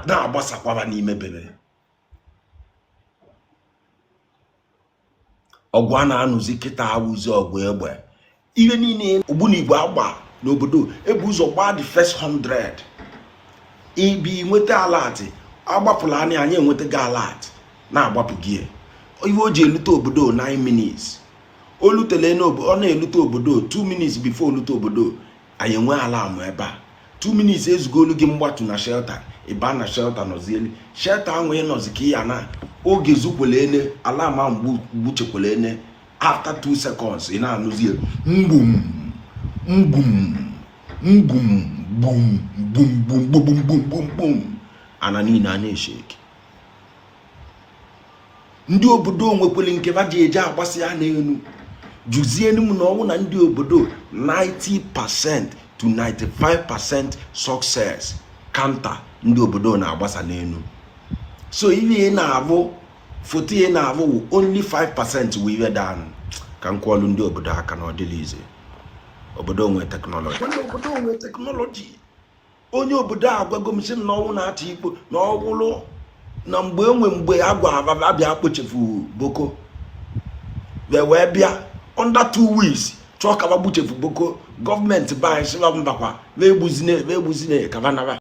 na-agbasakwara n'ime bebe. Ọgwụ a na-anụzi kịta awụzi ọgwụ egbe. Ihe niile Ogbunigbo agba n'obodo ebu ụzọ gbaa the first 100. Ibi nweta alert, agbapụla anyị enweta gị alert na-agbapụ gị. Ihe o ji elute obodo 9 minutes. O lutele ọ na-elute obodo 2 minutes before olute obodo. Anyị enwe alarm ebe a. 2 minutes ezugolu gị mgbatu na shelter. Ịba na shelter nọzieli. Shelter ahụ nọzi ka ya na oge zukwele ene alarm ahụ gbuchekwele ene. After 2 seconds ị na-anụzi mgbum mgbum mgbum bum bum bum bum bum bum bum. Ana niile a na-esheki. Ndị obodo nwekwele nke ba ji eje agbasi ya n'elu. Juzienu m na ọnwụ na ndị obodo 90% to 95% success counter ndị obodo na-agbasa n'elu. So ihe na-abụ foto ihe na-abụ only 5% we were done. Ka nkwọlụ ndị obodo aka na ọdịlize. Obodo nwe teknọlọji. Obodo nwe teknọlọji. Onye obodo agwago m sị na ọnwụ na-achị ikpo na ọwụlụ na mgbe agwa abịa akpochefu Boko. Wee bịa under 2 weeks chọọ ka gbuchefu Boko. Gọọmenti banyị sịba mbakwa wee gbuzine ka banaba.